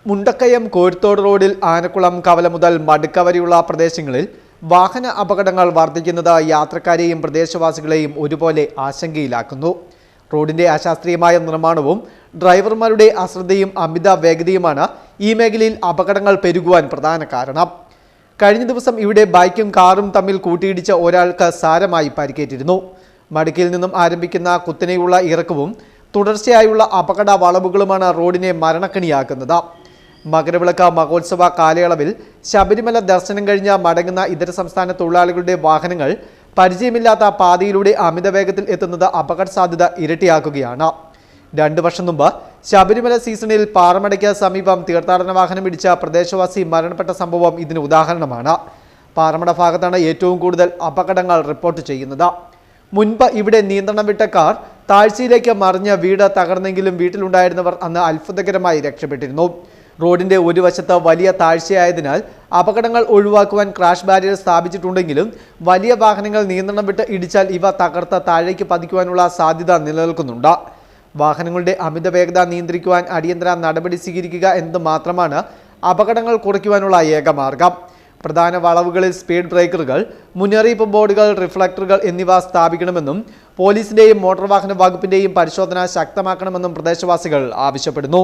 മുണ്ടക്കയം കോഴിത്തോട് റോഡിൽ ആനക്കുളം കവല മുതൽ മടുക്ക വരെയുള്ള പ്രദേശങ്ങളിൽ വാഹന അപകടങ്ങൾ വർദ്ധിക്കുന്നത് യാത്രക്കാരെയും പ്രദേശവാസികളെയും ഒരുപോലെ ആശങ്കയിലാക്കുന്നു. റോഡിന്റെ അശാസ്ത്രീയമായ നിർമ്മാണവും ഡ്രൈവർമാരുടെ അശ്രദ്ധയും അമിത വേഗതയുമാണ് ഈ മേഖലയിൽ അപകടങ്ങൾ പെരുകുവാൻ പ്രധാന കാരണം. കഴിഞ്ഞ ദിവസം ഇവിടെ ബൈക്കും കാറും തമ്മിൽ കൂട്ടിയിടിച്ച ഒരാൾക്ക് സാരമായി പരിക്കേറ്റിരുന്നു. മടുക്കയിൽ നിന്നും ആരംഭിക്കുന്ന കുത്തനെയുള്ള ഇറക്കവും തുടർച്ചയായുള്ള അപകട വളവുകളുമാണ് റോഡിനെ മരണക്കണിയാക്കുന്നത്. മകരവിളക്ക് മഹോത്സവ കാലയളവിൽ ശബരിമല ദർശനം കഴിഞ്ഞ് മടങ്ങുന്ന ഇതര സംസ്ഥാന തൊഴിലാളികളുടെ വാഹനങ്ങൾ പരിചയമില്ലാത്ത പാതയിലൂടെ അമിത വേഗത്തിൽ എത്തുന്നത് അപകട സാധ്യത ഇരട്ടിയാക്കുകയാണ്. 2 വർഷം മുമ്പ് ശബരിമല സീസണിൽ പാറമടയ്ക്ക് സമീപം തീർത്ഥാടന വാഹനം ഇടിച്ച പ്രദേശവാസി മരണപ്പെട്ട സംഭവം ഇതിന് ഉദാഹരണമാണ്. പാറമട ഭാഗത്താണ് ഏറ്റവും കൂടുതൽ അപകടങ്ങൾ റിപ്പോർട്ട് ചെയ്യുന്നത്. മുൻപ് ഇവിടെ നിയന്ത്രണം വിട്ട കാർ താഴ്ചയിലേക്ക് മറിഞ്ഞ് വീട് തകർന്നെങ്കിലും വീട്ടിലുണ്ടായിരുന്നവർ അന്ന് അത്ഭുതകരമായി രക്ഷപ്പെട്ടിരുന്നു. റോഡിന്റെ ഒരു വശത്ത് വലിയ താഴ്ചയായതിനാൽ അപകടങ്ങൾ ഒഴിവാക്കുവാൻ ക്രാഷ് ബാരിയർ സ്ഥാപിച്ചിട്ടുണ്ടെങ്കിലും വലിയ വാഹനങ്ങൾ നിയന്ത്രണം വിട്ട് ഇടിച്ചാൽ ഇവ തകർത്ത് താഴേക്ക് പതിക്കുവാനുള്ള സാധ്യത നിലനിൽക്കുന്നുണ്ട്. വാഹനങ്ങളുടെ അമിത വേഗത നിയന്ത്രിക്കുവാൻ അടിയന്തര നടപടി സ്വീകരിക്കുക എന്നത് മാത്രമാണ് അപകടങ്ങൾ കുറയ്ക്കുവാനുള്ള ഏക മാർഗം. പ്രധാന വളവുകളിൽ സ്പീഡ് ബ്രേക്കറുകൾ, മുന്നറിയിപ്പ് ബോർഡുകൾ, റിഫ്ലക്ടറുകൾ എന്നിവ സ്ഥാപിക്കണമെന്നും പോലീസിന്റെയും മോട്ടോർ വാഹന വകുപ്പിന്റെയും പരിശോധന ശക്തമാക്കണമെന്നും പ്രദേശവാസികൾ ആവശ്യപ്പെടുന്നു.